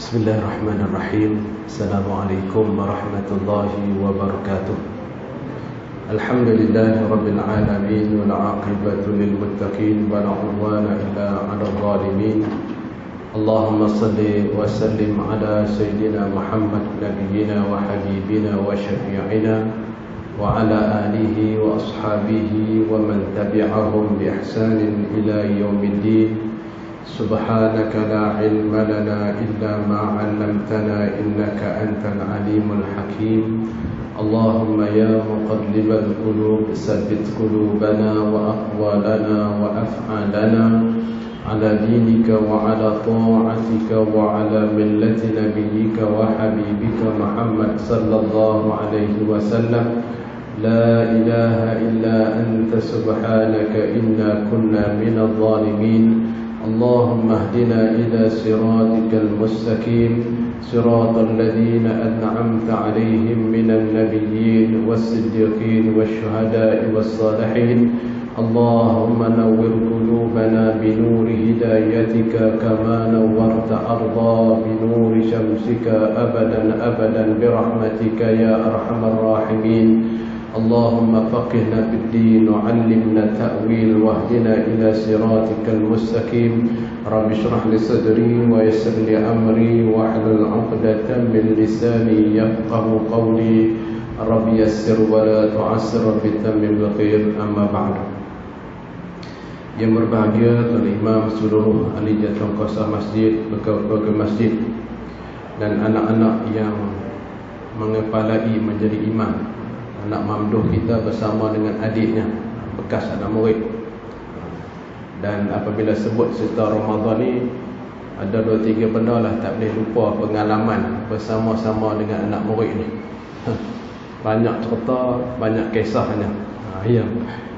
Bismillahirrahmanirrahim. Assalamualaikum warahmatullahi wabarakatuh. Alhamdulillahi rabbil alamin wal 'aqibatu lil muttaqin wa la 'udwana illa 'alal zalimin. Allahumma shalli wa sallim ala sayyidina Muhammad nabiyyina wa habibina wa syafi'ina wa ala alihi wa ashabihi wa man tabi'ahum bi ihsanin ila yaumiddin. سبحانك لا علم لنا إلا ما علمتنا إنك أنت العليم الحكيم اللهم يا مقلب القلوب ثبت قلوبنا وأقوالنا وأفعالنا على دينك وعلى طاعتك وعلى ملة نبيك وحبيبك محمد صلى الله عليه وسلم لا إله إلا أنت سبحانك إنا كنا من الظالمين اللهم اهدنا إلى صراطك المستقيم صراط الذين أنعمت عليهم من النبيين والصديقين والشهداء والصالحين اللهم نور قلوبنا بنور هدايتك كما نورت أرضا بنور شمسك أبدا أبدا برحمتك يا أرحم الراحمين اللهم فقهنا في الدين وعلمنا التأويل واهدنا إلى صراطك المستقيم رب اشرح لي صدري ويسر لي أمري واحلل عقدة من لساني يفقه قولي رب يسر ولا تعسر بالتمم الخير أما بعد. Yang berbahagia Tuan Imam seluruh ahli jawatankuasa masjid, pegawai masjid dan anak-anak yang mengepalai menjadi imam, anak mamduh kita bersama dengan adiknya, bekas anak murid. Dan apabila sebut cerita Ramadan ni, ada 2-3 benda lah tak boleh lupa pengalaman bersama-sama dengan anak murid ni. Banyak cerita, banyak kisahnya.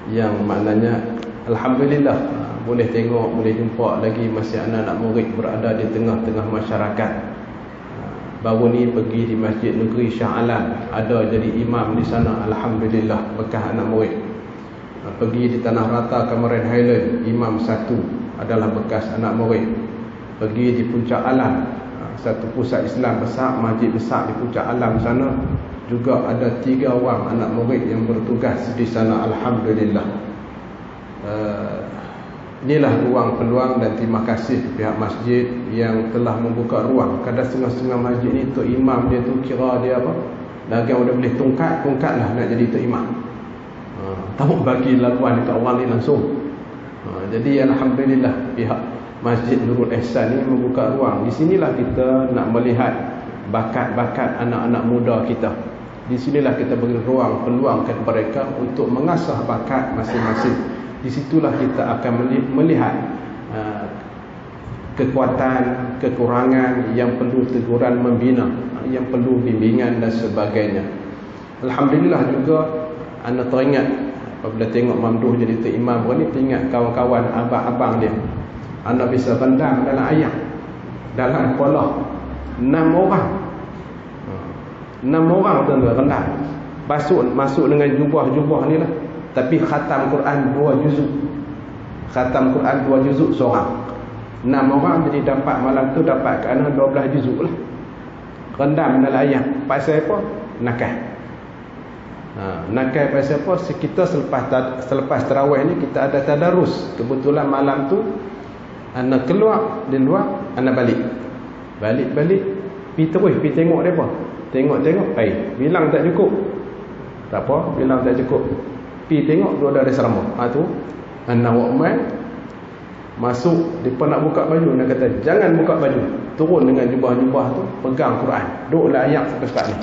Yang maknanya alhamdulillah boleh tengok, boleh jumpa lagi masih anak-anak murid berada di tengah-tengah masyarakat. Baru ni pergi di Masjid Negeri Shah Alam, ada jadi imam di sana, alhamdulillah, bekas anak murid. Pergi di Tanah Rata Cameron Highland, imam satu adalah bekas anak murid. Pergi di Puncak Alam, satu pusat Islam besar, masjid besar di Puncak Alam sana, juga ada 3 orang anak murid yang bertugas di sana, alhamdulillah. Inilah ruang peluang dan terima kasih pihak masjid yang telah membuka ruang. Kadang setengah-setengah masjid ni tok imam dia tu kira dia apa, dagang udah boleh tongkat lah nak jadi tok imam. Tahu bagi laluan dekat orang ni langsung. Jadi alhamdulillah pihak Masjid Nurul Ihsan ni membuka ruang. Di sinilah kita nak melihat bakat-bakat anak-anak muda kita. Di sinilah kita beri ruang peluang kepada mereka untuk mengasah bakat masing-masing. Di situlah kita akan melihat kekuatan, kekurangan yang perlu teguran membina, yang perlu bimbingan dan sebagainya. Alhamdulillah juga anda teringat apabila tengok mamduh jadi tok imam ni, teringat kawan-kawan abang-abang dia. Anda bisa rendam dalam ayam, dalam kepala 6 orang. 6 orang tuan-tuan rendam. Masuk dengan jubah-jubah ni lah. Tapi khatam Quran 2 juzuk. Khatam Quran 2 juzuk seorang. 6 orang jadi dapat malam tu dapat kerana 12 juzuk lah. Rendam dalam ayam. Pasal apa? Nakal. Nakal pasal apa? Kita selepas tarawih ni kita ada tadarus. Kebetulan malam tu anak keluar di luar, anak balik. Balik pergi tengok depa. Tengok, bilang tak cukup. Tak apa, bilang tak cukup. Pergi tengok dua ada serama. Tu anak wakman masuk, depa nak buka baju, nak kata jangan buka baju. Turun dengan jubah-jubah tu, pegang Quran. Duduklah ayat sampai sekat ni.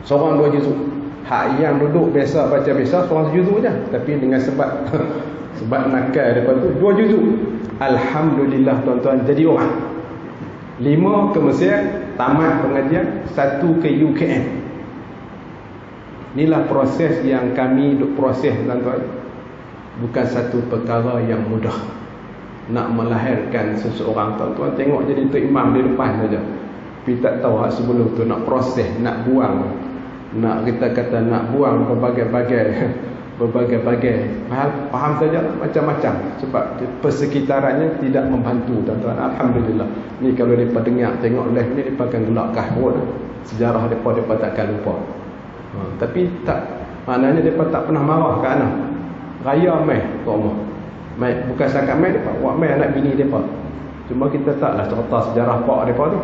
Seorang 2 juzuk. Hak yang duduk biasa baca biasa seorang 1 juzuk je, tapi dengan sebab nakal depa tu 2 juzuk. Alhamdulillah tuan-tuan, jadi orang. 5 ke Mesir, tamat pengajian, 1 ke UKM. Inilah proses yang kami proses tuan-tuan. Bukan satu perkara yang mudah. Nak melahirkan seseorang tuan-tuan, tengok jadi tok imam di depan saja. Tapi tak tahu hak sebelum tu nak proses, nak buang. Nak kita kata nak buang berbagai-bagai berbagai-bagai. Faham saja macam-macam. Sebab persekitarannya tidak membantu, tuan-tuan. Alhamdulillah. Ni kalau mereka dengar, tengok live ni, mereka akan gelak kahwat. Sejarah mereka takkan lupa. Tapi tak, maknanya mereka tak pernah marah ke anak. Raya mai ke rumah. Mai, bukan setakat mai, mereka buat mai anak bini mereka. Cuma kita taklah cerita sejarah pak mereka tu.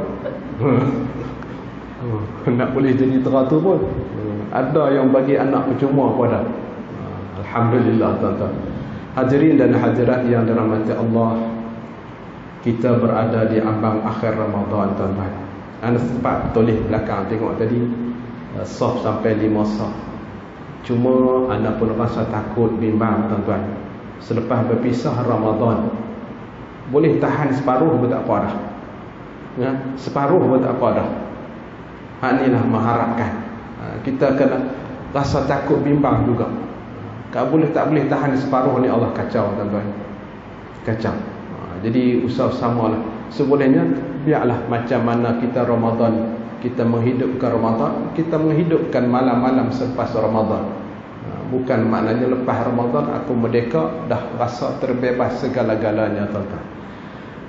Nak boleh jadi teratur pun. Ada yang bagi anak percuma pada. Alhamdulillah, tuan-tuan. Hadirin dan hadirat yang dirahmati Allah, kita berada di ambang akhir Ramadan, tuan-tuan. Anda sempat tulis belakang, tengok tadi soft sampai 5 soft. Cuma anda pun rasa takut, bimbang, tuan-tuan. Selepas berpisah Ramadan, boleh tahan separuh pun tak apa dah. Ya, separuh pun tak apa dah. Inilah mengharapkan. Kita kena rasa takut, bimbang juga. Tak boleh tahan separuh ni, Allah kacau, tuan-tuan. Kacau. Jadi usah-usamalah. Sebenarnya biarlah macam mana kita Ramadan, kita menghidupkan Ramadan, kita menghidupkan malam-malam selepas Ramadan. Bukan maknanya lepas Ramadan aku merdeka, dah rasa terbebas segala-galanya, tuan-tuan.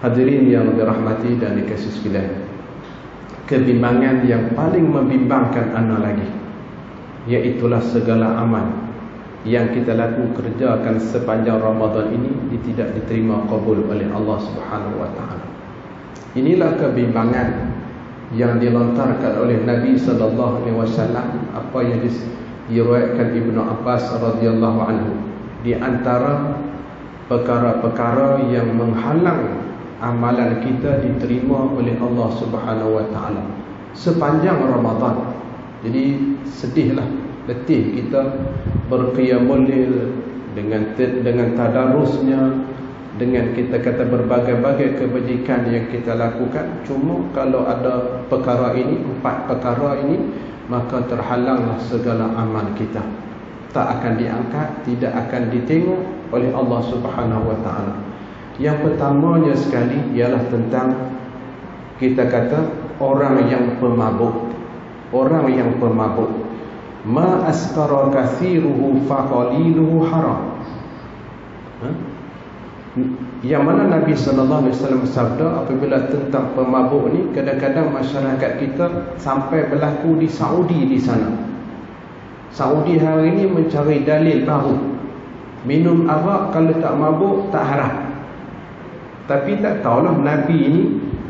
Hadirin yang dirahmati dan dikasihi sekalian, kebimbangan yang paling membimbangkan anda lagi, iaitulah segala amal yang kita kerjakan sepanjang Ramadan ini tidak diterima qabul oleh Allah Subhanahu wa taala. Inilah kebimbangan yang dilontarkan oleh Nabi sallallahu alaihi wasallam, apa yang diriwayatkan Ibnu Abbas radhiyallahu anhu, di antara perkara-perkara yang menghalang amalan kita diterima oleh Allah Subhanahu wa taala sepanjang Ramadan. Jadi sedihlah, letih kita berqiyamul lail dengan tadarusnya, dengan kita kata berbagai-bagai kebajikan yang kita lakukan. Cuma kalau ada perkara ini, 4 perkara ini, maka terhalanglah segala amal kita. Tak akan diangkat, tidak akan ditengok oleh Allah Subhanahu wa taala. Yang pertamanya sekali ialah tentang kita kata orang yang pemabuk. Orang yang pemabuk, ma askara kathiruhu faqaliluhu haram. Yang mana Nabi sallallahu alaihi wasallam bersabda, apabila tentang pemabuk ni, kadang-kadang masyarakat kita sampai berlaku di Saudi di sana. Saudi hari ini mencari dalil baru. Minum arak kalau tak mabuk tak haram. Tapi tak tahulah Nabi ini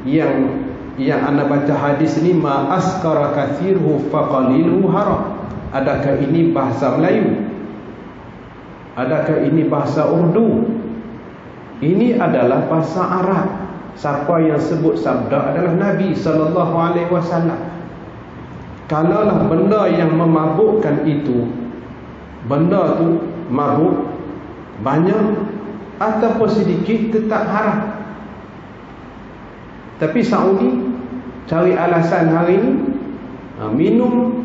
yang anda baca hadis ni, ma askara kathiruhu faqaliluhu haram. Adakah ini bahasa Melayu? Adakah ini bahasa Urdu? Ini adalah bahasa Arab. Siapa yang sebut sabda adalah Nabi sallallahu alaihi wasallam. Kalaulah benda yang memabukkan itu, benda tu mabuk banyak ataupun sedikit, tetap haram. Tapi Saudi cari alasan hari ini, minum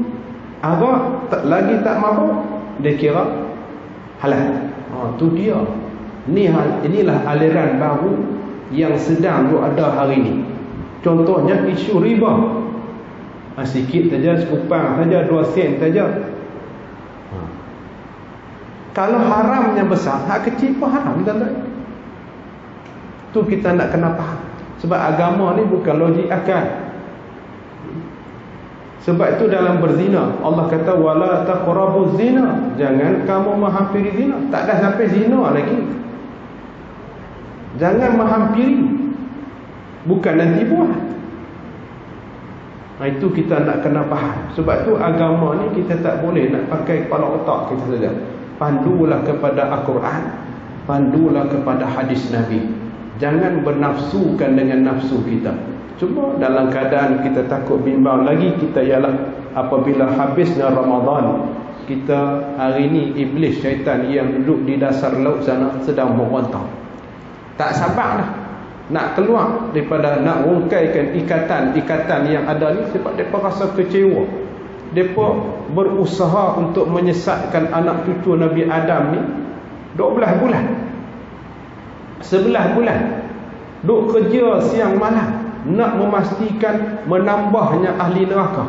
arak lagi tak mabuk, dia kira halal. Tu dia. Inilah aliran baru yang sedang ada hari ini. Contohnya isu riba. Sikit saja, sekupang saja, 2 sen saja. Kalau haramnya besar, hak kecil pun haram, tuan-tuan. Tu kita nak kena faham. Sebab agama ni bukan logik akal. Sebab itu dalam berzina, Allah kata wala taqrabuz zina, jangan kamu menghampiri zina. Tak dah sampai zina lagi, jangan menghampiri, bukan nanti buat. Itu kita nak kena faham. Sebab tu agama ni kita tak boleh nak pakai kepala otak kita saja. Pandulah kepada Al-Quran, pandulah kepada hadis Nabi. Jangan bernafsukan dengan nafsu kita. Cuma dalam keadaan kita takut bimbang lagi, kita ialah apabila habisnya Ramadan, kita hari ini iblis syaitan yang duduk di dasar laut sana sedang meronta. Tak sabar dah nak keluar daripada, nak rungkaikan ikatan yang ada ni. Sebab mereka rasa kecewa. Mereka berusaha untuk menyesatkan anak cucu Nabi Adam ni 12 bulan, 11 bulan, duk kerja siang malam nak memastikan menambahnya ahli neraka.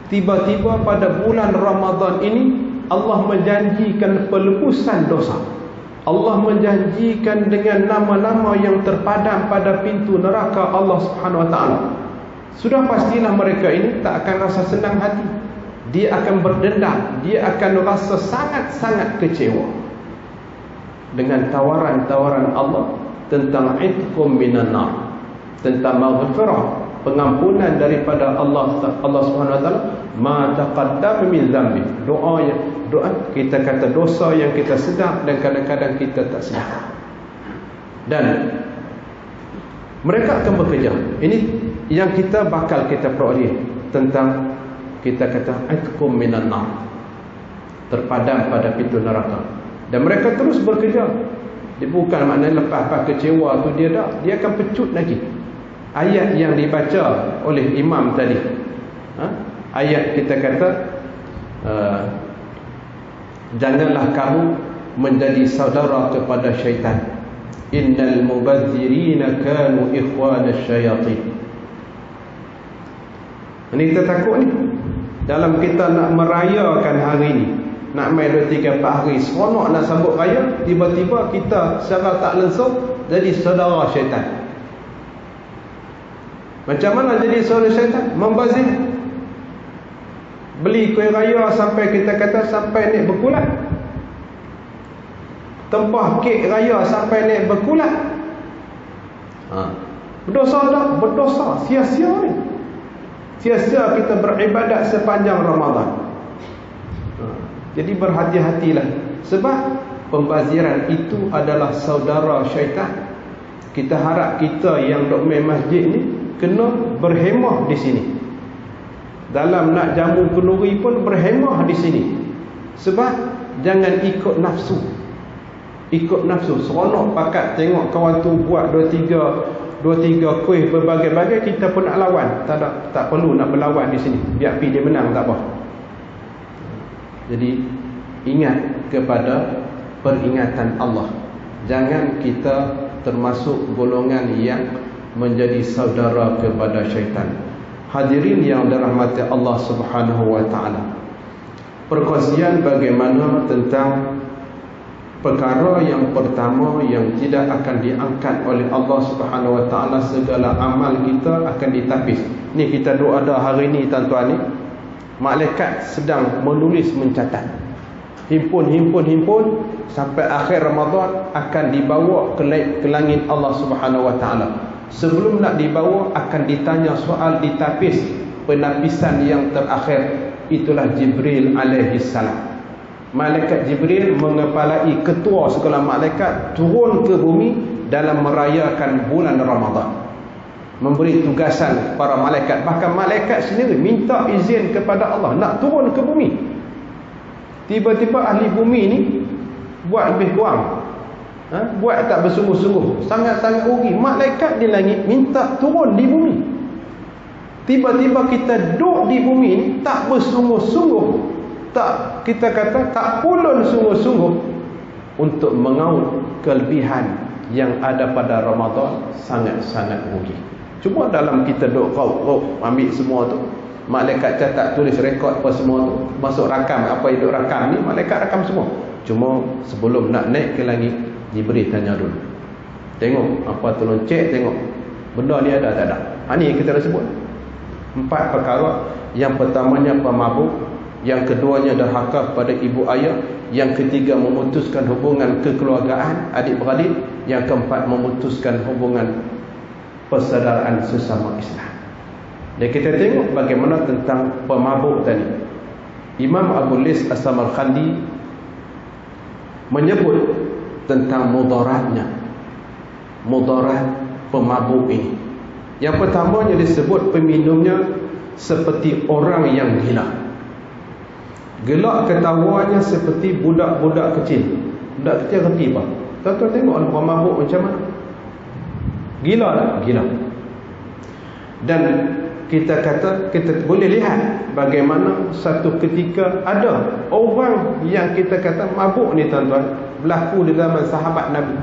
Tiba-tiba pada bulan Ramadan ini Allah menjanjikan pelebusan dosa. Allah menjanjikan dengan nama-nama yang terpadam pada pintu neraka Allah Subhanahu Wa Taala. Sudah pastilah mereka ini tak akan rasa senang hati. Dia akan berdendam, dia akan rasa sangat-sangat kecewa dengan tawaran-tawaran Allah tentang itqum minan nar, tentang maghfirah, pengampunan daripada Allah Subhanahu Wa Taala, ma taqaddama min dzambi. Doa kita kata dosa yang kita sedar dan kadang-kadang kita tak sedar. Dan mereka akan bekerja. Ini yang kita bakal kita peroleh tentang kita kata atqum minan nar, terpadam pada pintu neraka. Dan mereka terus bekerja. Dia bukan maknanya lepas kecewa tu dia akan pecut lagi. Ayat yang dibaca oleh imam tadi, ayat kita kata janganlah kamu menjadi saudara kepada syaitan. Innal mubadzirina kanu ikhwanasy syayatin. Ini kita takut ni. Dalam kita nak merayakan hari ni, nak main 2-3-4 hari, seronok nak sambut raya, tiba-tiba kita secara tak langsung jadi saudara syaitan. Macam mana jadi saudara syaitan? Membazir. Beli kuih raya sampai kita kata sampai naik berkulat. Tempah kek raya sampai naik berkulat. Berdosa tak? Berdosa. Sia-sia ni. Sia-sia kita beribadat sepanjang Ramadan. Jadi berhati-hatilah. Sebab pembaziran itu adalah saudara syaitan. Kita harap kita yang duk main masjid ni kena berhemah di sini. Dalam nak jamu kenduri pun berhemah di sini. Sebab jangan ikut nafsu. Ikut nafsu. Seronok pakat tengok kawan tu buat 2-3 kuih berbagai-bagai, kita pun nak lawan. Tak perlu nak berlawan di sini. Biar pergi dia menang tak apa. Jadi ingat kepada peringatan Allah. Jangan kita termasuk golongan yang menjadi saudara kepada syaitan. Hadirin yang dirahmati Allah Subhanahu Wa Taala. Perkongsian bagaimana tentang perkara yang pertama yang tidak akan diangkat oleh Allah Subhanahu Wa Taala, segala amal kita akan ditapis. Ni kita doa ada hari ni tuan-tuan ni. Malaikat sedang menulis mencatat. Himpun sampai akhir Ramadan akan dibawa ke langit Allah Subhanahu Wa Taala. Sebelum nak dibawa akan ditanya soal, ditapis penapisan yang terakhir. Itulah Jibril alaihi salam. Malaikat Jibril mengepalai ketua segala malaikat turun ke bumi dalam merayakan bulan Ramadan, memberi tugasan para malaikat. Bahkan malaikat sendiri minta izin kepada Allah nak turun ke bumi. Tiba-tiba ahli bumi ni buat lebih kurang, buat tak bersungguh-sungguh, sangat-sangat rugi. Malaikat di langit minta turun di bumi. Tiba-tiba kita duduk di bumi ni tak bersungguh-sungguh, tak, kita kata tak pulun sungguh-sungguh untuk mengaut kelebihan yang ada pada Ramadan, sangat-sangat rugi. Cuma dalam kita duk raut ambil semua tu, malaikat catat, tulis rekod apa semua tu, masuk rakam apa yang duk rakam ni, malaikat rakam semua. Cuma sebelum nak naik ke langit, Jibril tanya dulu. Tengok apa tolong cek, tengok benda ni ada tak ada. Ni kita dah sebut 4 perkara. Yang pertamanya pemabuk, yang keduanya derhaka pada ibu ayah, yang ketiga memutuskan hubungan kekeluargaan adik-beradik, yang keempat memutuskan hubungan persaudaraan sesama Islam. Dan kita tengok bagaimana tentang pemabuk tadi. Imam Abu Lis As-Samarqandi menyebut tentang mudaratnya, mudarat pemabuk ini. Yang pertamanya disebut peminumnya seperti orang yang gila. Gelak ketawanya seperti budak-budak kecil. Budak kecil reti apa? Tuan-tuan tengok orang pemabuk macam mana. Gila tak? Gila. Dan kita kata, kita boleh lihat bagaimana satu ketika ada orang yang kita kata mabuk ni tuan-tuan, berlaku di zaman sahabat Nabi.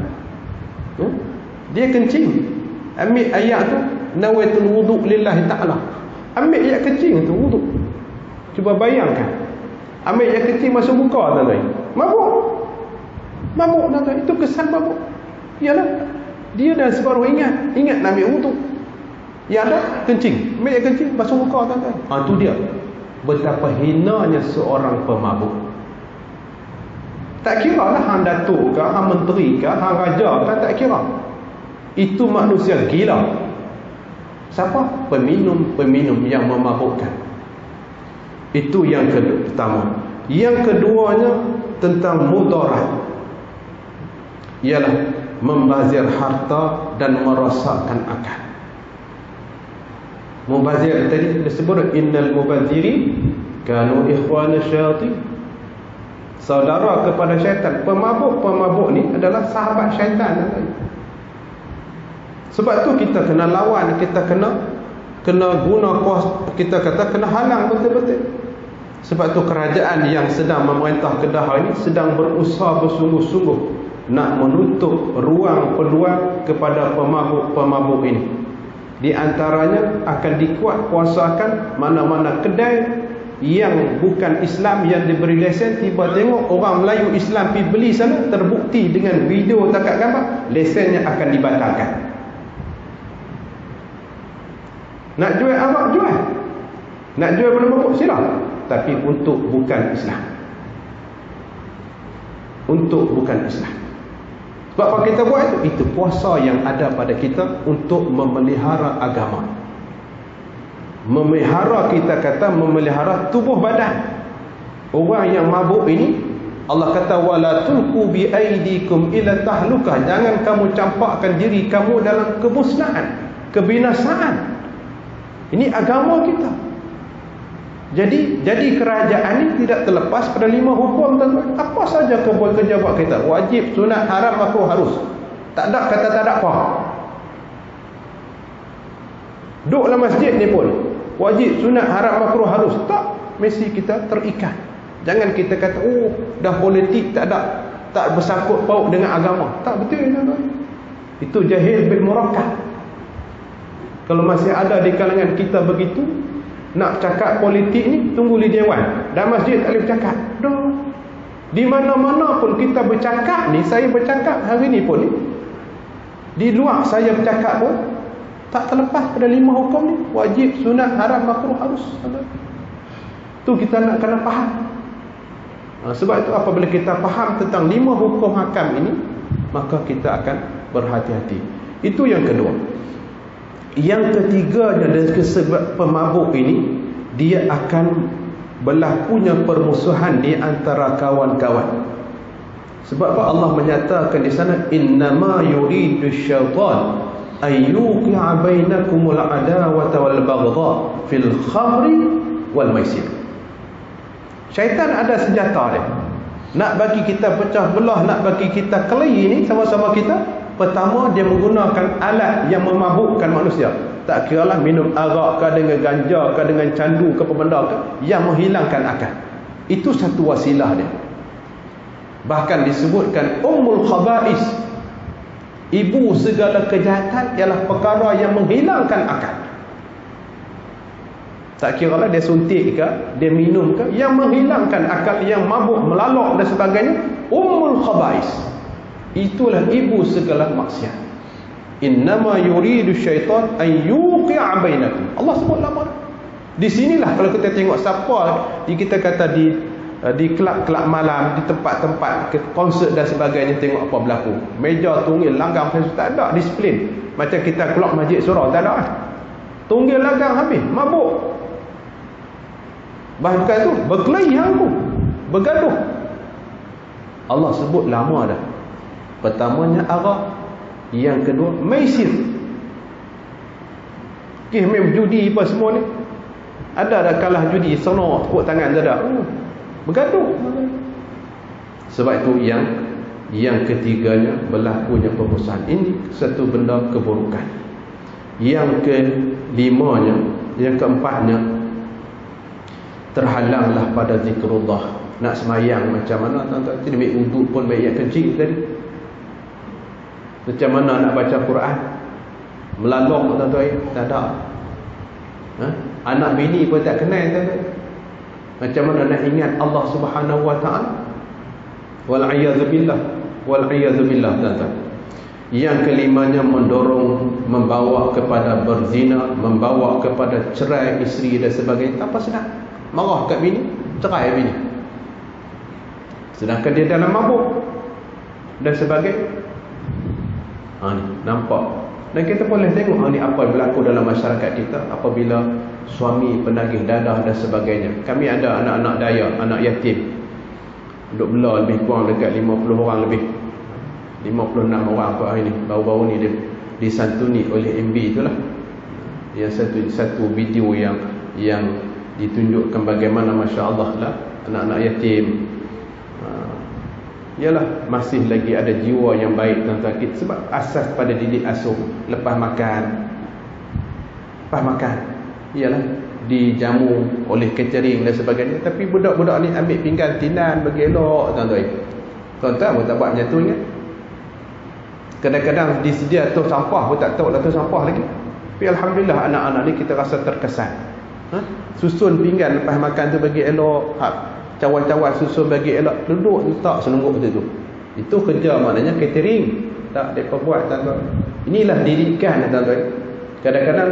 Dia kencing, ambil ayat tu, nawaitul wudu' lillahi ta'ala. Ambil ayat kencing tu wudu'. Cuba bayangkan, Ambil yang kecil masuk muka tuan-tuan. Mabuk. Mabuk tuan-tuan. Itu kesan mabuk. Yalah. Dia dah separuh ingat nak ambil wudu. Ya ada kencing. Ambil yang kencing masuk muka tuan-tuan. Tu dia. Betapa hinanya seorang pemabuk. Tak kira lah hang datuk ke, hang menteri ke, hang raja ke, tak kira. Itu manusia gila. Siapa? Peminum yang memabukkan. Itu yang pertama. Yang keduanya tentang mudarat. Ialah membazir harta dan merosakkan akal. Mubazir tadi disebut innal mubaziri kanu ikhwana syayatin. Saudara kepada syaitan. Pemabuk ni adalah sahabat syaitan. Sebab tu kita kena lawan, kita kena guna kuasa, kita kata kena halang betul-betul. Sebab tu kerajaan yang sedang memerintah Kedah ini sedang berusaha bersungguh-sungguh nak menutup ruang peluang kepada pemabuk-pemabuk ini. Di antaranya akan dikuat kuasakan mana-mana kedai yang bukan Islam yang diberi lesen, tiba tengok orang Melayu Islam pergi beli sana, terbukti dengan video takat gambar, lesennya akan dibatalkan. Nak jual arak, jual. Nak jual benda mabuk, sila. Tapi untuk bukan Islam. Untuk bukan Islam. Sebab apa kita buat itu? Itu kuasa yang ada pada kita untuk memelihara agama. Memelihara, kita kata memelihara tubuh badan. Orang yang mabuk ini, Allah kata wala tulqu bi aidikum ila tahlukah. Jangan kamu campakkan diri kamu dalam kemusnahan, kebinasaan. Ini agama kita. Jadi kerajaan ini tidak terlepas pada 5 hukum tuan-tuan. Apa saja kebul kerja buat kita, wajib, sunat, haram, makruh, harus. Tak ada kata tak ada apa. Duduk dalam masjid ni pun wajib, sunat, haram, makruh, harus. Tak, mesti kita terikat. Jangan kita kata dah politik tak ada, tak bersangkut paut dengan agama. Tak betul tuan-tuan. Itu jahil bil murakkab. Kalau masih ada di kalangan kita begitu, nak cakap politik ni tunggu di dewan. Dalam masjid tak boleh bercakap. Dah. Di mana-mana pun kita bercakap ni, saya bercakap hari ni pun ni. Di luar saya bercakap pun tak terlepas pada 5 hukum ni. Wajib, sunat, haram, makruh, harus. Tu kita nak kena faham. Sebab itu apabila kita faham tentang 5 hukum hakam ini, maka kita akan berhati-hati. Itu yang kedua. Yang ketiganya, dari sebab pemabuk ini, dia akan berlakunya permusuhan di antara kawan-kawan. Sebab apa Allah menyatakan di sana, innama yuridu syaitan ayyuqi'a bainakumul adawata wal baghdha fil khamri wal maisir. Syaitan ada senjata dia. Nak bagi kita pecah belah, nak bagi kita kelahi ni sama-sama kita. Pertama, dia menggunakan alat yang memabukkan manusia. Tak kiralah minum arak ke, dengan ganja ke, dengan candu ke, apa benda ke, yang menghilangkan akal. Itu satu wasilah dia. Bahkan disebutkan ummul khaba'is, ibu segala kejahatan ialah perkara yang menghilangkan akal. Tak kiralah dia suntik ke, dia minum ke, yang menghilangkan akal, yang mabuk, melalok dan sebagainya, ummul khaba'is. Itulah ibu segala maksiat. Innama yuridu syaitan an yuqi'a bainakum. Allah sebut nama. Di sinilah kalau kita tengok siapa kita kata di kelab-kelab malam, di tempat-tempat konsert dan sebagainya, tengok apa berlaku. Meja tunggil langgang tak ada disiplin. Macam kita keluar masjid surau tak ada. Tunggil langgang habis, mabuk. Bahkan tu berkelahi aku, bergaduh. Allah sebut lama dah. Pertamanya arak, yang kedua maisir. Main judi apa semua ni. Ada dah kalah judi, senor tepuk tangan tak ada. Bergaduh. Sebab itu yang ketiganya berlakunya permusuhan. Ini satu benda keburukan. Yang kelimanya, yang keempatnya, terhalanglah pada zikrullah. Nak semayang macam mana tuan-tuan? Tidak baik wuduk pun baik yang kecil tadi. Macam mana nak baca Quran? Melalong tuan-tuan, tak ada. Anak bini pun tak kenal tuan-tuan. Macam mana nak ingat Allah Subhanahu wa taala? Wal a'yadzu billah, wal a'yadzu billah, tuan-tuan. Yang kelimanya mendorong, membawa kepada berzina, membawa kepada cerai isteri dan sebagainya. Apa sedap? Marah kat bini, cerai bini. Sedangkan dia dalam mabuk dan sebagainya. Ni nampak. Dan kita boleh tengok ni apa yang berlaku dalam masyarakat kita apabila suami penagih dadah dan sebagainya. Kami ada anak-anak daya, anak yatim. Duduk belah lebih kurang dekat 50 orang lebih. 56 orang apa hari ni. Baru-baru ni dia disantuni oleh MB itulah. Yang satu video yang ditunjukkan bagaimana masya-Allah lah anak-anak yatim. Yalah, masih lagi ada jiwa yang baik tuan-tuan kita, sebab asas pada didik asuh lepas makan ialah dijamu oleh catering dan sebagainya. Tapi budak-budak ni ambil pinggan tinan bagi elok tuan-tuan pun tak buat macam tu ingat. Kadang-kadang disedia tong sampah pun tak tahu lah tong sampah lagi. Tapi alhamdulillah anak-anak ni kita rasa terkesan. Susun pinggan lepas makan tu bagi elok, cawan-cawan susun bagi elok, duduk letak senungguk tu. Itu kerja maknanya catering. Tak mereka buat tuan-tuan. Inilah didikan tuan-tuan. Kadang-kadang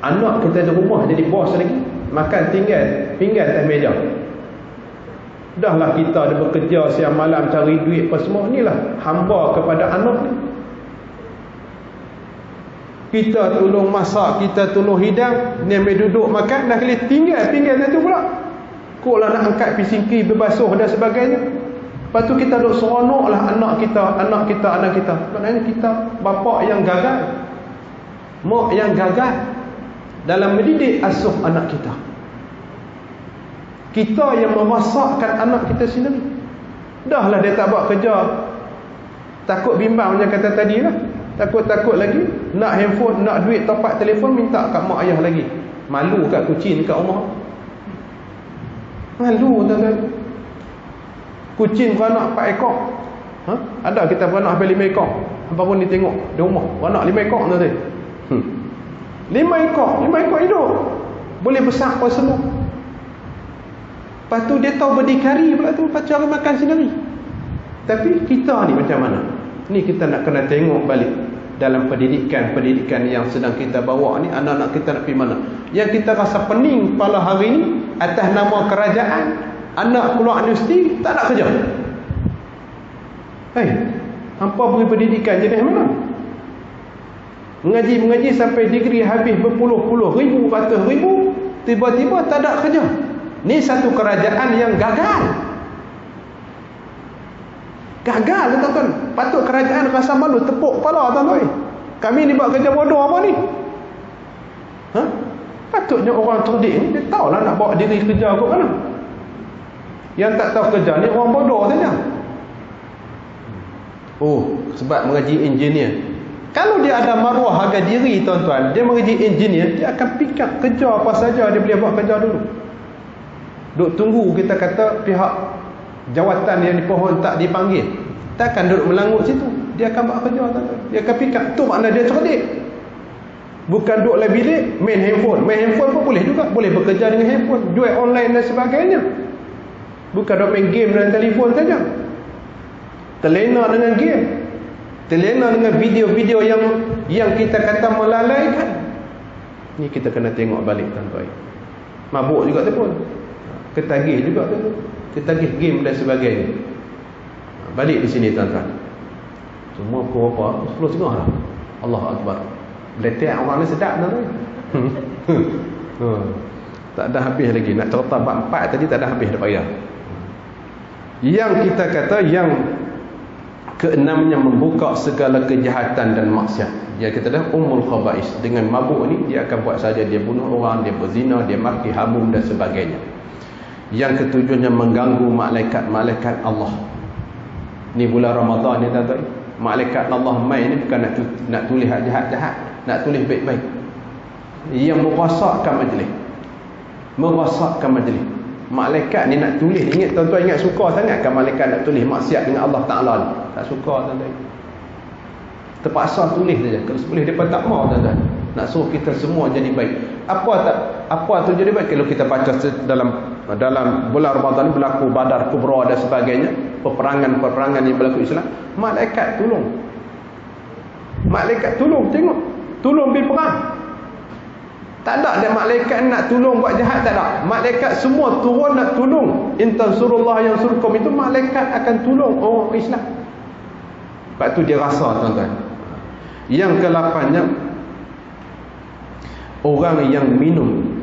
anak kita di rumah jadi bos lagi, makan tinggal pinggan atas meja. Dahlah kita ada bekerja siang malam cari duit apa semua, inilah hamba kepada anak ni. Kita tolong masak, kita tolong hidang, ni ambil duduk makan, dah kali tinggal pinggan tu pula. Kok lah nak angkat pisingki berbasuh dan sebagainya. Lepas tu kita duk seronok lah anak kita. Maknanya kita bapa yang gagal, mak yang gagal dalam mendidik asuh anak kita. Kita yang memasakkan anak kita sendiri. Dahlah dia tak buat kerja, takut bimbang macam kata tadi lah. Takut-takut lagi nak handphone, nak duit top up telefon, minta kat mak ayah lagi. Malu kat kucing kat rumah. Malu tuan-tuan. Kucing beranak 4 ekor. Ada kita beranak sampai 5 ekor. Apa pun ni tengok di rumah beranak 5 ekor tuan-tuan. 5 ekor hidup. Boleh besar apa semua. Lepas tu dia tahu berdikari pula tu, lepas cara makan sendiri. Tapi kita ni macam mana? Ni kita nak kena tengok balik dalam pendidikan yang sedang kita bawa ni. Anak-anak kita nak pergi mana? Yang kita rasa pening kepala hari ni atas nama kerajaan, anak keluar universiti tak nak kerja. Hampa beri pendidikan jenis mana? Mengaji sampai degree habis berpuluh-puluh ribu, ratus ribu, tiba-tiba tak ada kerja. Ni satu kerajaan yang gagal. Gagal tuan-tuan. Patut kerajaan rasa malu, tepuk kepala tuan-tuan. Kami ni buat kerja bodoh apa ni? Patutnya orang cerdik ni dia tahulah nak bawa diri kerja ke mana. Yang tak tahu kerja ni orang bodoh saja. Sebab mengaji engineer. Kalau dia ada maruah harga diri tuan-tuan, dia mengaji engineer, dia akan pick up kerja apa saja dia boleh buat kerja dulu. Duk tunggu kita kata pihak jawatan yang di pohon tak dipanggil, takkan duduk melangut situ. Dia akan buat kerja tuan-tuan. Dia akan pick up. Tu makna dia cerdik. Bukan duduk dalam bilik main handphone. Main handphone pun boleh juga, boleh bekerja dengan handphone, jual online dan sebagainya. Bukan duduk main game dengan telefon saja. Terlena dengan game, terlena dengan video-video yang kita kata melalaikan. Ni kita kena tengok balik tuan-tuan. Mabuk juga tu pun, ketagih juga tu, ketagih game dan sebagainya. Balik di sini tuan-tuan. Semua pukul berapa? 10.30 lah. Allahu Akbar. Letak orang ni sedap tuan-tuan. Tak ada habis lagi. Nak cerita bab 4 tadi tak ada habis dah payah. Yang kita kata yang keenamnya membuka segala kejahatan dan maksiat. Yang kita dah ummul khaba'is. Dengan mabuk ni dia akan buat saja, dia bunuh orang, dia berzina, dia maki hamum dan sebagainya. Yang ketujuhnya mengganggu malaikat-malaikat Allah. Ni bulan Ramadan ni tuan-tuan. Malaikat Allah main ni bukan nak tulis jahat-jahat, nak tulis baik-baik. Yang merosakkan majlis. Merosakkan majlis. Malaikat ni nak tulis, ingat tuan-tuan, ingat suka sangat kan malaikat nak tulis maksiat dengan Allah Ta'ala ni. Tak suka tuan-tuan. Terpaksa tulis saja. Kalau boleh depa tak mau tuan-tuan. Nak suruh kita semua jadi baik. Apa tu jadi baik? Kalau kita baca dalam dalam bulan Ramadan berlaku Badar Kubra dan sebagainya, peperangan-peperangan yang berlaku Islam, malaikat tolong. Malaikat tolong, tengok, tolong pergi perang. Tak ada dia malaikat nak tolong buat jahat, tak ada. Malaikat semua turun nak tolong. In tansurullah yansurkum, itu malaikat akan tolong orang Islam. Sebab tu dia rasa, tuan-tuan. Yang ke-8-nya, orang yang minum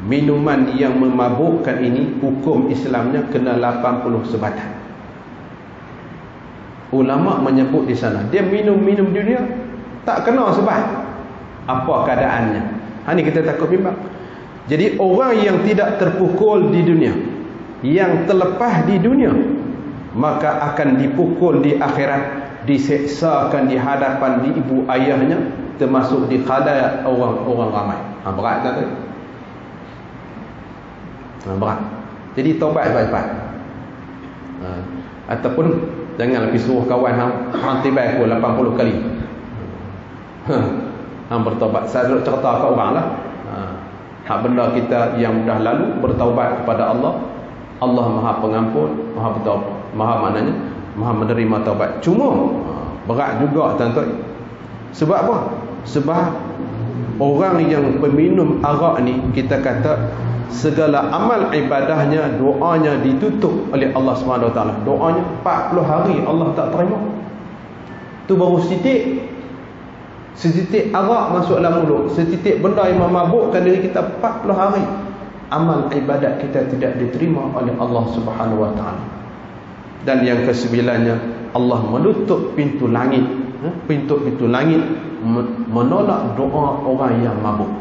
minuman yang memabukkan ini, hukum Islamnya kena 80 sebatan. Ulama menyebut di sana, dia minum-minum dunia tak kena sebat. Apa keadaannya? Ini kita takut bimbang. Jadi orang yang tidak terpukul di dunia, yang terlepas di dunia, maka akan dipukul di akhirat, diseksakan di hadapan di ibu ayahnya, termasuk di khalayak orang-orang ramai. Berat tak tu? Berat. Jadi taubat cepat-cepat. Ataupun jangan lebih suruh kawan hang tibai aku 80 kali. Hang bertaubat. Saya duduk cerita kat orang lah. Hak benda kita yang dah lalu, bertaubat kepada Allah. Allah Maha Pengampun, Maha bertaubat, Maha maknanya Maha menerima taubat. Cuma berat juga, tuan-tuan. Sebab apa? Sebab orang yang peminum arak ni, kita kata segala amal ibadahnya, doanya ditutup oleh Allah SWT. Doanya 40 hari Allah tak terima. Tu baru setitik arak masuk dalam mulut, setitik benda yang memabukkan diri kita 40 hari, amal ibadat kita tidak diterima oleh Allah SWT. Dan yang ke-9-nya, Allah menutup pintu langit, pintu langit menolak doa orang yang mabuk.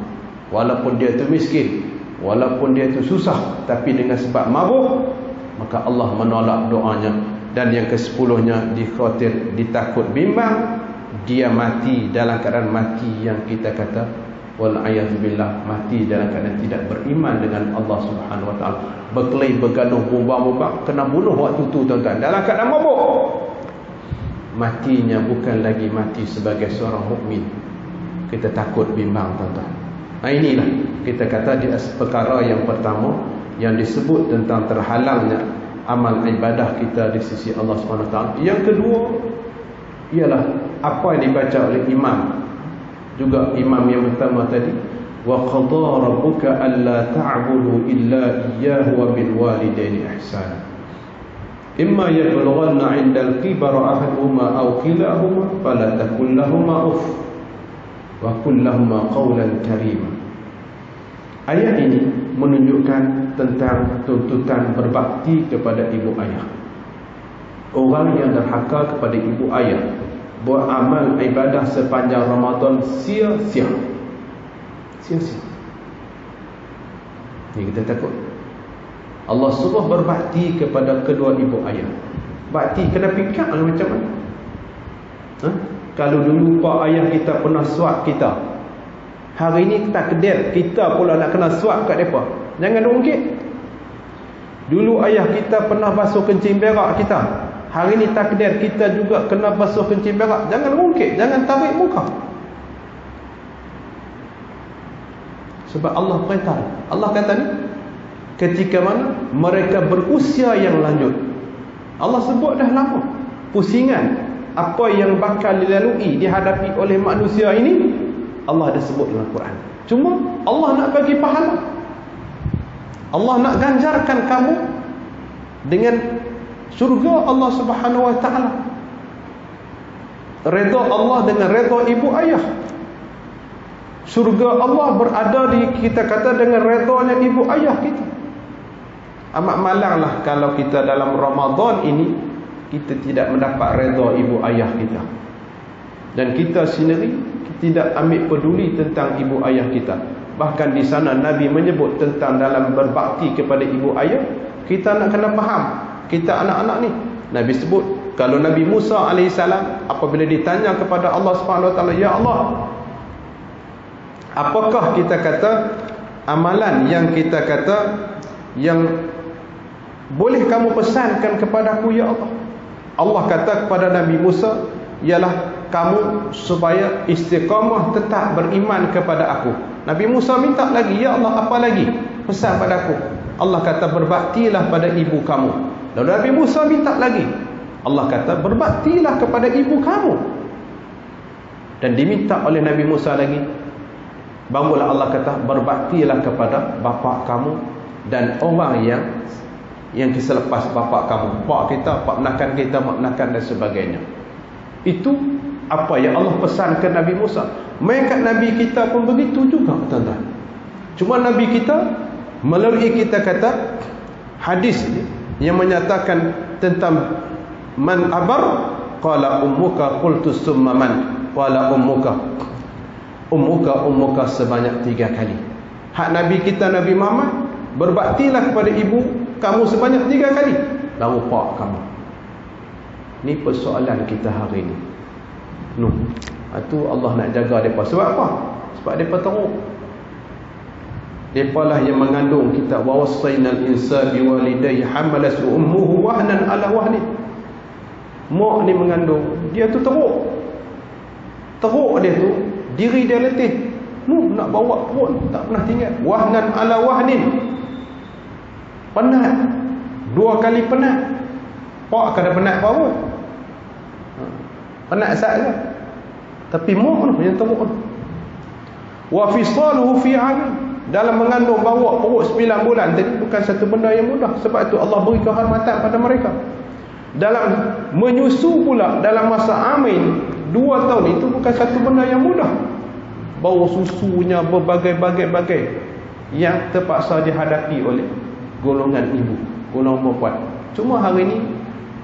Walaupun dia tu miskin, walaupun dia tu susah, tapi dengan sebab mabuk, maka Allah menolak doanya. Dan yang ke-10-nya, dikhawatir, ditakut bimbang, dia mati dalam keadaan mati yang kita kata wal'ayazubillah, mati dalam keadaan tidak beriman dengan Allah Subhanahu Wa Taala, berkelahi bergaduh, bumbang-bumbang, kena bunuh waktu tu, tuan-tuan, dalam keadaan mabuk. Matinya bukan lagi mati sebagai seorang mukmin. Kita takut bimbang, tuan-tuan. Inilah kita kata di perkara yang pertama yang disebut tentang terhalangnya amal ibadah kita di sisi Allah Subhanahu Wa Taala. Yang kedua ialah apa yang dibaca oleh imam, juga imam yang pertama tadi, wa qadara rabbuka alla ta'budu illa iyyahu wa bil walidaini ihsana imma yablughanna 'indal kibara ahaduhuma aw kilahuma fala takul lahumā uff wa qul lahumā qawlan karīma. Ayat ini menunjukkan tentang tuntutan berbakti kepada ibu ayah. Orang yang derhaka kepada ibu ayah, buat amal ibadah sepanjang Ramadan sia-sia. Sia-sia. Ini kita takut. Allah suruh berbakti kepada kedua ibu ayah. Bakti kena fikir macam mana? Kalau dulu pak ayah kita pernah suap kita, hari ini takdir kita pula nak kena suap kat mereka. Jangan ungkit. Dulu ayah kita pernah basuh kencing berak kita, hari ini takdir kita juga kena basuh kencing berak. Jangan ungkit, jangan tarik muka. Sebab Allah perintah. Allah kata ni, ketika mana mereka berusia yang lanjut. Allah sebut dah lama, pusingan apa yang bakal dilalui, dihadapi oleh manusia ini, Allah dah sebut dalam Quran. Cuma Allah nak bagi pahala, Allah nak ganjarkan kamu dengan syurga Allah Subhanahu Wa Taala. Redha Allah dengan redha ibu ayah. Syurga Allah berada di, kita kata, dengan redhanya ibu ayah kita. Amat malanglah kalau kita dalam Ramadan ini kita tidak mendapat redha ibu ayah kita, dan kita sendiri tidak ambil peduli tentang ibu ayah kita. Bahkan di sana Nabi menyebut tentang dalam berbakti kepada ibu ayah, kita nak kena faham, kita anak-anak ni. Nabi sebut, kalau Nabi Musa AS apabila ditanya kepada Allah Subhanahu Wa Taala, ya Allah, apakah kita kata amalan yang kita kata yang boleh kamu pesankan kepadaku ya Allah? Allah kata kepada Nabi Musa, ialah kamu supaya istiqamah tetap beriman kepada aku. Nabi Musa minta lagi, ya Allah, apa lagi pesan padaku? Allah kata berbaktilah pada ibu kamu. Lalu Nabi Musa minta lagi. Allah kata berbaktilah kepada ibu kamu. Dan diminta oleh Nabi Musa lagi. Barulah Allah kata berbaktilah kepada bapa kamu dan orang yang selepas bapa kamu. Pak kita, pak menakan kita, mak menakan dan sebagainya. Itu apa yang Allah pesan ke Nabi Musa. Mereka Nabi kita pun begitu juga, tuan-tuan. Cuma Nabi kita melalui kita kata hadis yang menyatakan tentang man abar qala ummuka qultu summa man qala ummuka sebanyak 3 kali. Hak Nabi kita Nabi Muhammad, berbaktilah kepada ibu kamu sebanyak 3 kali, baru pak kamu. Ni persoalan kita hari ni. Itu Allah nak jaga mereka. Sebab apa? Sebab mereka teruk. Mereka lah yang mengandung kita. Wa wassaynal insana biwalidayhi hamalathu ummuhu wahnan ala wahnin. Mak ni mengandung, dia tu teruk. Teruk dia tu, diri dia letih. Nak bawa perut, tak pernah tinggal. Wahnan ala wahnin. Penat. 2 kali penat. Pak kada penat apa? Penat saja. Tapi mak yang teruk. Wa fisaluhu fi 'am. Dalam mengandung bawa perut 9 bulan tadi bukan satu benda yang mudah. Sebab itu Allah beri kehormatan pada mereka. Dalam menyusu pula dalam masa amin 2 tahun itu bukan satu benda yang mudah. Bawa susunya berbagai-bagai yang terpaksa dihadapi oleh golongan ibu, golongan perempuan. Cuma hari ini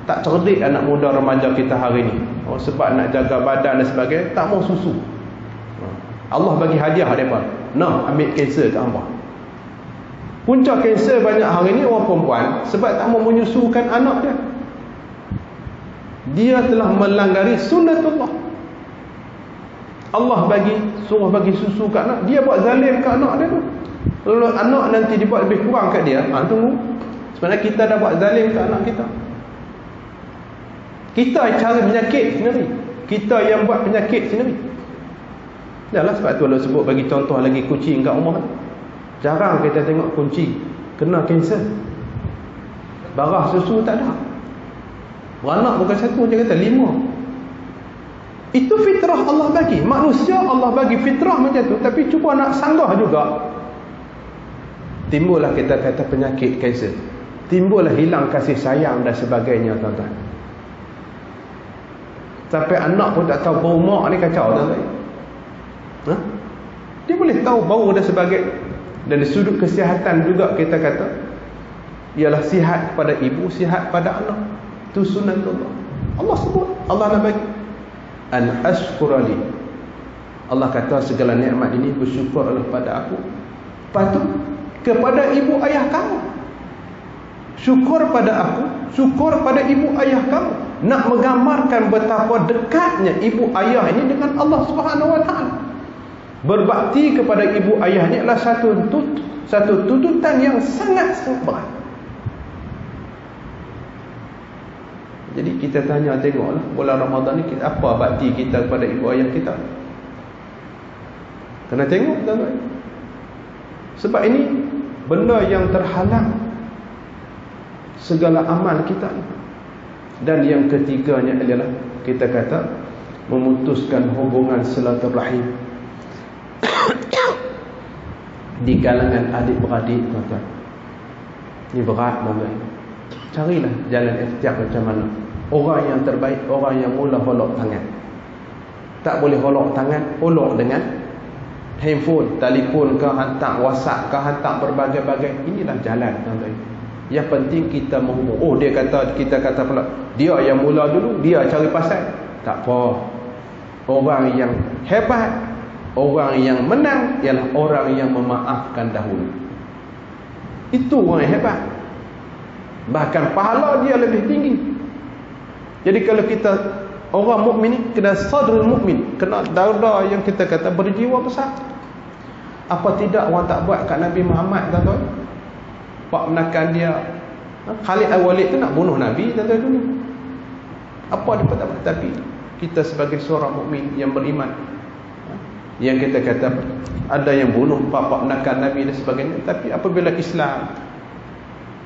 tak cerdik anak muda remaja kita hari ini. Sebab nak jaga badan dan sebagainya, tak mau susu. Allah bagi hadiah mereka. Nah, ambil kanser kat hangpa. Punca kanser banyak hari ini orang perempuan sebab tak mau menyusukan anak dia. Dia telah melanggar sunnatullah. Allah suruh bagi susu kat anak, dia buat zalim kat anak dia tu. Kalau anak nanti dibuat lebih kurang kat dia, tunggu. Sebenarnya kita dah buat zalim kat anak kita. Kita cari penyakit sendiri. Kita yang buat penyakit sendiri. Yalah, sebab tu Allah sebut bagi contoh lagi kucing kat rumah. Jarang kita tengok kucing kena kanser. Darah susu tak ada. Beranak bukan 1, dia kata 5. Itu fitrah Allah bagi. Manusia Allah bagi fitrah macam tu, tapi cuba nak sanggah juga. Timbullah kita kata penyakit kanser. Timbullah hilang kasih sayang dan sebagainya, tuan-tuan. Sampai anak pun tak tahu bau mak ni kacau, tuan-tuan. Dia boleh tahu bau dan sebagainya. Dan dari sudut kesihatan juga kita kata ialah sihat pada ibu, sihat pada anak. Itu sunnatullah. Allah sebut, Allah nak bagi an ashkurali. Allah kata segala nikmat ini bersyukurlah pada aku. Patut kepada ibu ayah kamu. Syukur pada aku, syukur pada ibu ayah kamu. Nak menggambarkan betapa dekatnya ibu ayah ini dengan Allah Subhanahu Wa Taala. Berbakti kepada ibu ayah ini adalah satu tuntutan yang sangat-sangat berat. Jadi kita tanya, tengoklah bulan Ramadan ni apa bakti kita kepada ibu ayah kita. Kena tengok, tuan-tuan. Sebab ini benda yang terhalang segala amal kita ni. Dan yang ketiganya adalah kita kata memutuskan hubungan silaturahim di kalangan adik-beradik, tuan-tuan. Ini berat, tuan-tuan. Carilah jalan ikhtiar macam mana. Orang yang terbaik, orang yang mula holok tangan. Tak boleh holok tangan, holok dengan handphone, telefon ke, hantar WhatsApp ke, hantar berbagai-bagai. Inilah jalan, tuan-tuan. Yang penting kita menghubung. Dia kata, kita kata pula, dia yang mula dulu, dia cari pasal. Tak apa. Orang yang hebat, orang yang menang ialah orang yang memaafkan dahulu. Itu orang yang hebat. Bahkan pahala dia lebih tinggi. Jadi kalau kita orang mukmin ni kena sadrul mukmin, kena dada yang kita kata berjiwa besar. Apa tidak orang tak buat kat Nabi Muhammad, tuan-tuan? Pak menakan dia. Khalid al-Walid tu nak bunuh Nabi, tuan-tuan dulu. Apa dia tak buat? Tapi kita sebagai seorang mukmin yang beriman, yang kita kata ada yang bunuh, pak menakan Nabi dan sebagainya. Tapi apabila Islam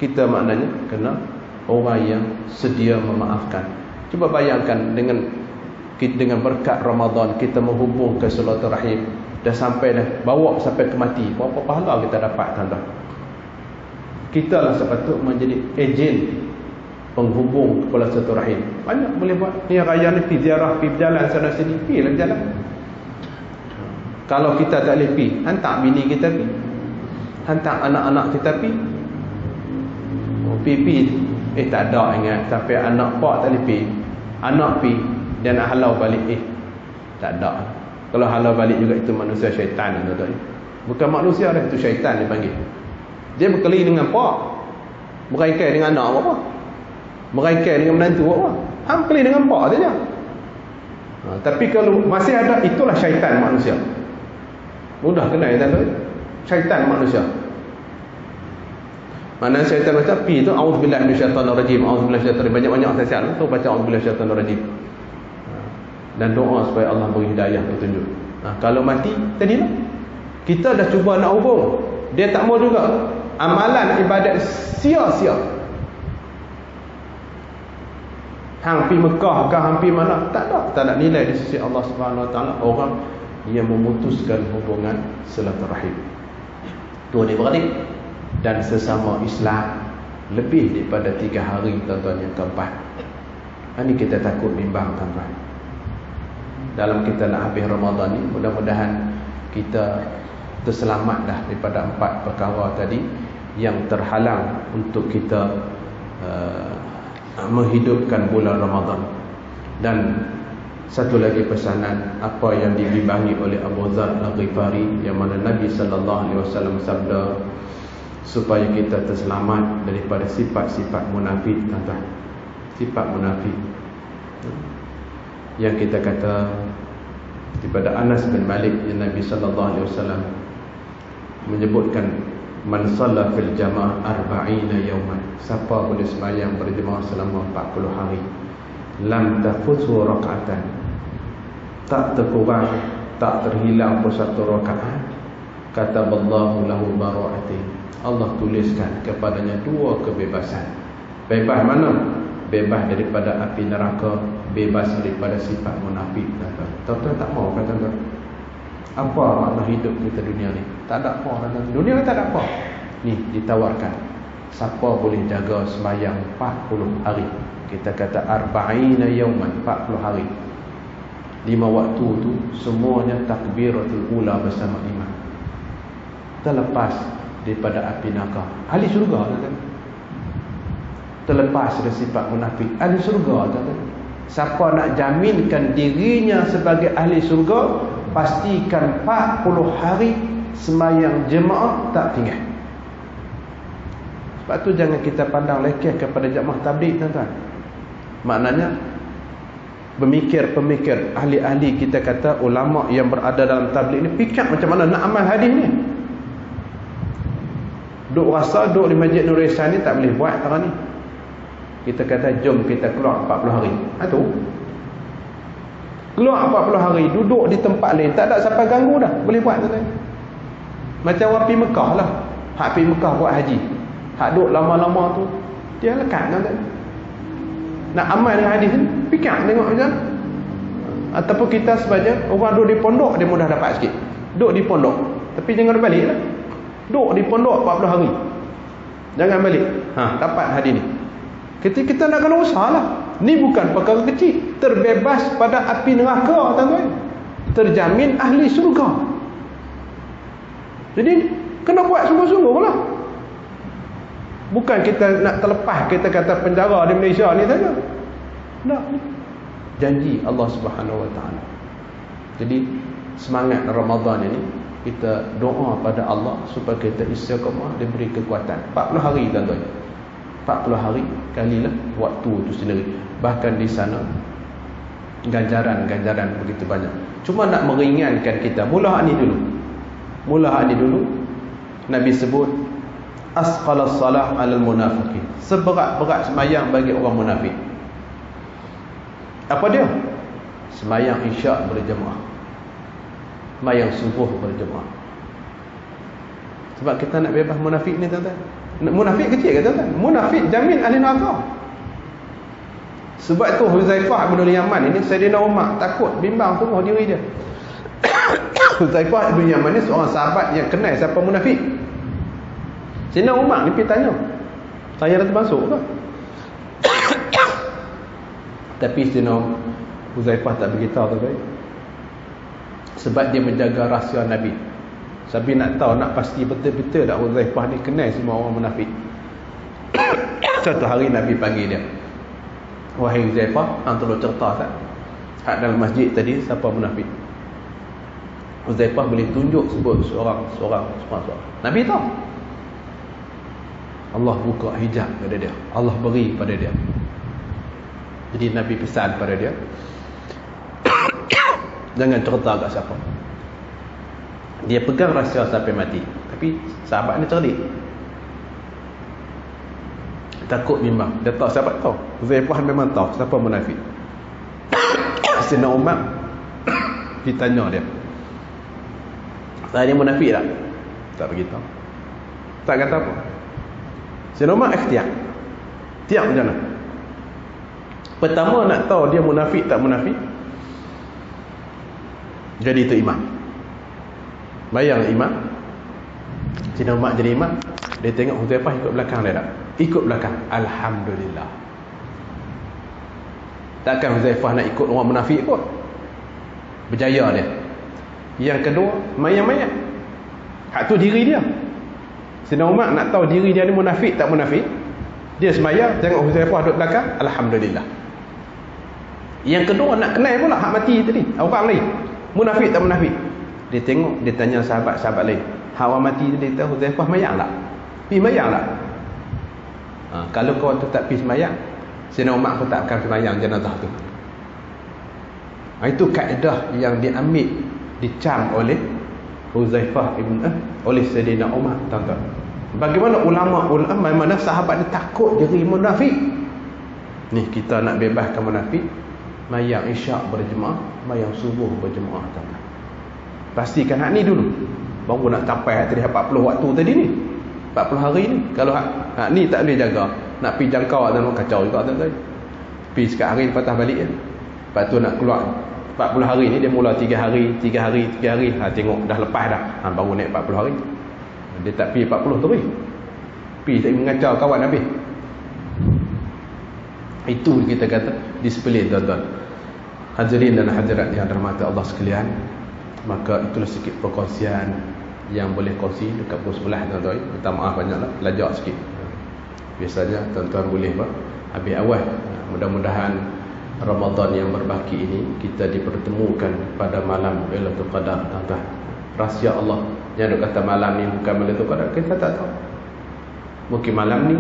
Kita maknanya kena orang yang sedia memaafkan. Cuba bayangkan dengan berkat Ramadan kita menghubung ke silaturahim, dah sampai dah, bawa sampai ke mati, berapa pahala kita dapat, tuan-tuan? Kita lah sepatut menjadi ejen penghubung kepala silaturahim. Banyak boleh buat. Ni raya ni pergi ziarah, pergi berjalan sana sini, pergilah berjalan. Kalau kita tak boleh pergi, hantar bini kita pergi, hantar anak-anak kita pergi. Pergi tak ada ingat, sampai anak pak tak boleh pergi, anak pergi, dia nak halau balik, tak ada. Kalau halau balik juga itu manusia syaitan, tuan-tuan. Bukan manusia dah, itu syaitan dia panggil. Dia berkeli dengan pak, beraikai dengan anak apa, beraikai dengan menantu apa, hang keli dengan pak saja. Tapi kalau masih ada, itulah syaitan manusia. Mudah kena ya, tuan-tuan. Syaitan manusia. Mana syaitan macam pi tu, auzubillahi minasyaitanir rajim, auzubillahi minasyaitanir rajim. Banyak-banyak nasihat tu baca auzubillahi minasyaitanir rajim. Dan doa supaya Allah beri hidayah, petunjuk. Kalau mati tadilah. Kita dah cuba nak hubung, dia tak mau juga. Amalan ibadat sia-sia. Hang pi Mekah ke hang pi mana? Tak ada nilai di sisi Allah Subhanahu Wa Taala orang yang memutuskan hubungan silaturahim. Tu ni beradik. Dan sesama Islam lebih daripada 3 hari, tuan-tuan, yang keempat. Ini kita takut bimbang, tuan-tuan. Dalam kita nak habis Ramadan ni, mudah-mudahan kita terselamat dah daripada 4 perkara tadi yang terhalang untuk kita menghidupkan bulan Ramadan. Dan satu lagi pesanan, apa yang dibimbangi oleh Abu Dzar Al-Ghifari, yang mana Nabi sallallahu alaihi wasallam sabda supaya kita terselamat daripada sifat-sifat munafik, tuan-tuan. Sifat munafik yang kita kata daripada Anas bin Malik, yang Nabi sallallahu alaihi wasallam menyebutkan, man shalla fil jamaah 40 yawman, siapa boleh sembahyang berjemaah selama 40 hari, lam tafuthu rak'atan, tak terkurang, tak terhilang pun satu rakaat, kataballahu lahu bara'atin, Allah tuliskan kepadanya 2 kebebasan. Bebas mana? Bebas daripada api neraka, bebas daripada sifat munafik. Tuan-tuan tak mau kan, tuan-tuan? Apa makna hidup kita dunia ni? Tak ada apa, tuan-tuan. Dunia ni tak ada apa. Ni ditawarkan, siapa boleh jaga sembahyang 40 hari. Kita kata 40 yawman, 40 hari. 5 waktu tu semuanya takbiratul ula bersama imam. Terlepas daripada api neraka, ahli syurga, tuan-tuan. Terlepas dari sifat munafik, ahli syurga, tuan-tuan. Siapa nak jaminkan dirinya sebagai ahli syurga, pastikan 40 hari sembahyang jemaah tak tinggal. Sebab tu jangan kita pandang lekeh kepada jemaah tabligh, tuan-tuan. Maknanya pemikir-pemikir, ahli-ahli, kita kata ulama yang berada dalam tabligh ni fikir macam mana nak amal hadis ni. Duk rasa duk di Masjid Nur Ihsan ni tak boleh buat sekarang ni. Kita kata jom kita keluar 40 hari. Tu keluar 40 hari, duduk di tempat lain, tak ada siapa ganggu dah, boleh buat, tuan-tuan. Macam orang pergi Mekah lah. Hak pergi Mekah buat haji, hak duduk lama-lama tu dia lekat, tuan-tuan. Nak amal dengan hadis ni, fikir tengok macam. Ataupun kita sebagai orang duduk di pondok, dia mudah dapat sikit. Duduk di pondok, tapi jangan balik lah. Duduk di pondok 40 hari, jangan balik, dapat hadis ni. Kita nak kena usaha lah. Ni bukan perkara kecil. Terbebas pada api neraka, tuan-tuan. Terjamin ahli syurga. Jadi kena buat sungguh-sungguh lah. Bukan kita nak terlepas, kita kata penjara di Malaysia ni saja. Tak. Janji Allah Subhanahu Wa Taala. Jadi semangat Ramadan ini, kita doa pada Allah supaya kita istiqamah, diberi kekuatan. 40 hari, tuan-tuan. 40 hari kalilah waktu itu sendiri. Bahkan di sana ganjaran-ganjaran begitu banyak. Cuma nak meringankan kita, mula ni dulu Nabi sebut asqalas salah alal munafiqin, seberat-berat sembahyang bagi orang munafik. Apa dia? Sembahyang isyak berjemaah, sembahyang subuh berjemaah. Sebab kita nak bebas munafik ni, tuan-tuan. Munafik kecil kata tuan. Munafik jamin ahli neraka. Sebab tu Huzaifah bin Yaman ini Sayyidina Umar takut, bimbang semua diri dia. Huzaifah bin Yaman ni seorang sahabat yang kenal siapa munafik. Sayyidina Umar ni pergi tanya, saya dah termasuk ke? Tapi Sayyidina Huzaifah tak beritahu tu. Sebab dia menjaga rahsia Nabi. Sabi nak tahu, nak pasti betul-betul tak Huzaifah ni kenal semua orang munafik. Satu hari Nabi panggil dia, wahai Huzaifah, hang tolong cerita tak hak dalam masjid tadi siapa munafik. Huzaifah boleh tunjuk sebut seorang. Nabi tahu. Allah buka hijab pada dia, Allah beri pada dia. Jadi Nabi pesan pada dia, jangan cerita kat siapa. Dia pegang rahsia sampai mati. Tapi sahabat ni cerdik, takut bimbang. Dia tahu, sahabat tahu, Huzaifah memang tahu siapa munafik. Sayyidina Umar ditanya dia, saya ni munafik tak? Tak beritahu, tak kata apa. Sayyidina Umar ikhtiar. Tiap macam mana? Pertama nak tahu dia munafik tak munafik, jadi itu imam. Bayang imam. Sayyidina Umar jadi imam. Dia tengok Huzaifah ikut belakang dia tak? Ikut belakang. Alhamdulillah. Takkan Huzaifah nak ikut orang munafik kot. Berjaya dia. Yang kedua, mayat-mayat. Hak tu diri dia. Sayyidina Umar nak tahu diri dia ni munafik tak munafik, dia semaya tengok Huzaifah duduk belakang. Alhamdulillah. Yang kedua nak kenal pula hak mati tadi, orang lain munafik tak munafik. Dia tengok, dia tanya sahabat-sahabat lain, hak orang mati tadi tahu Huzaifah mayang tak? Pergi mayang tak? Kalau kau tetap pergi semayang, Sayyidina Umar pun tak akan semayang jenazah tu. Itu kaedah yang diambil, dicam oleh Huzaifah oleh Sayyidina Umar, tuan-tuan. Bagaimana ulama mana sahabat dia takut jadi munafik. Ni kita nak bebaskan munafik, mayang isyak berjemaah, mayang subuh berjemaah, tuan-tuan. Pastikan hak ni dulu, baru nak capai tadi 40 waktu tadi ni, 40 hari ni. Kalau hak ni tak boleh jaga, nak pergi jangkau dan kacau juga, tuan-tuan. Pergi sekat hari patah balik kan. Lepas tu nak keluar 40 hari ni, dia mula 3 hari. Tengok dah lepas dah, baru naik 40 hari. Dia tak pergi 40 terus, pergi tak mengacau kawan habis. Itu kita kata disiplin, tuan-tuan. Hadirin dan hadirat yang dirahmati Allah sekalian, maka itulah sikit perkongsian yang boleh kongsi dekat pukul 11, tuan-tuan. Minta maaf banyaklah, belajar sikit. Biasanya tuan-tuan boleh habis awal. Mudah-mudahan Ramadan yang berbaki ini kita dipertemukan pada malam Lailatul Qadar, tuan-tuan. Rahsia Allah yang duk kata malam ni bukan Lailatul Qadar, kita tak tahu. Mungkin malam ni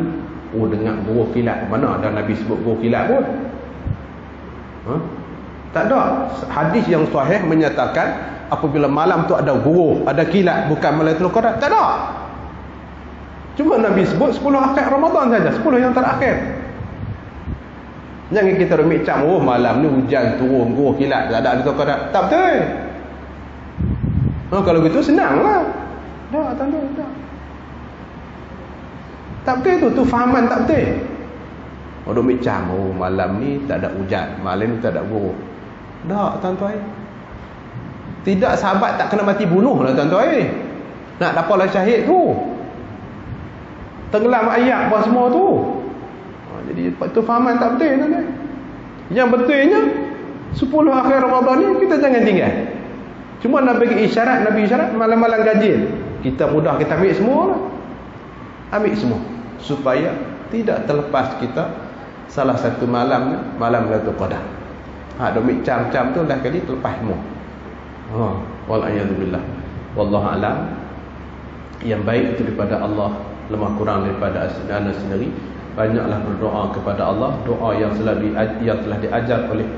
dengar buruk kilat. Mana ada Nabi sebut buruk kilat pun? Tak ada hadis yang sahih menyatakan apabila malam tu ada buruk, ada kilat, bukan Lailatul Qadar. Tak ada. Cuma Nabi sebut 10 akhir Ramadan saja, 10 yang terakhir. Jangan kita rumit cam, malam ni hujan turun, buruk kilat, tak ada Lailatul Qadar. Tak betul. Kalau gitu senanglah. Tak betul. Tak betul tu fahaman tak betul. Duk macam malam ni tak ada hujan, malam ni tak ada buruk. Tak, tuan-tuan. Tidak, sahabat tak kena mati bunuh lah, tuan-tuan. Nak dapatlah syahid tu, tenggelam ayat apa semua tu. Jadi tu fahaman tak betul, tuan-tuan. Yang betulnya 10 akhir Ramadan ni kita jangan tinggal. Cuma nak bagi isyarat, Nabi isyarat malam-malam ganjil. Kita mudah kita ambil semua lah. Ambil semua supaya tidak terlepas kita salah satu malam Lailatul Qadar. Demi cam-cam tu dah kali terlepas semua. Wal'iyadzubillah. Wallahu alam. Yang baik itu daripada Allah, lemah kurang daripada anda sendiri. Banyaklah berdoa kepada Allah, doa yang telah diajar oleh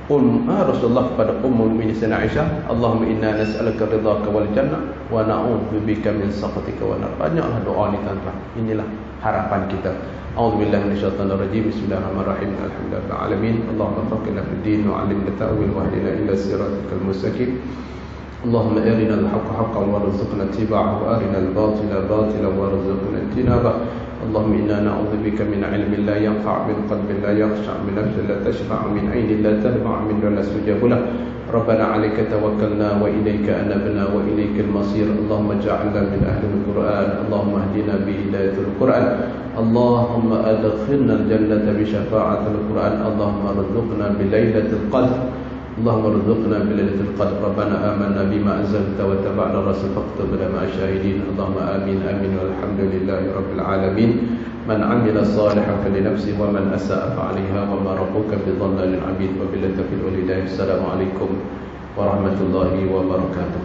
Rasulullah kepada Ummul Mukminin Aisyah. Allahumma inna nas'aluka ridhaka wal jannah wa na'udzubika min sakhatika wan nar. Banyaklah doa ni, tuan-tuan. Inilah harapan kita. A'udzubillahi minasyaitonir rajim. Bismillahirrahmanirrahim. Alhamdulillahil alamin. Allahumma faqihna fid din wa 'allimna ta'wil wa hdina ila siratal mustaqim. اللهم أرنا الحق حقا وارزقنا اتباعه وأرنا الباطل باطلا وارزقنا اجتنابه اللهم إنا نعوذ بك من علم لا ينفع من قلب لا يخشع من نفس لا تشبع من عين لا تدمع من لا استجاب له ربنا عليك توكلنا وإليك أنبنا وإليك المصير اللهم اجعلنا من أهل القرآن اللهم اهدنا بهداية القرآن اللهم أدخلنا الجنة بشفاعة القرآن اللهم ارزقنا بليلة القدر اللهم ارزقنا بليلة القدر ربنا آمنا بما أنزلت واتبعنا الرسول فاكتبنا مع الشاهدين اللهم آمين آمين والحمد لله رب العالمين من عمل صالحا فلنفسه ومن أساء فعليها وما ربك بظلام للعبيد وبالله التوفيق والهداية السلام عليكم ورحمة الله وبركاته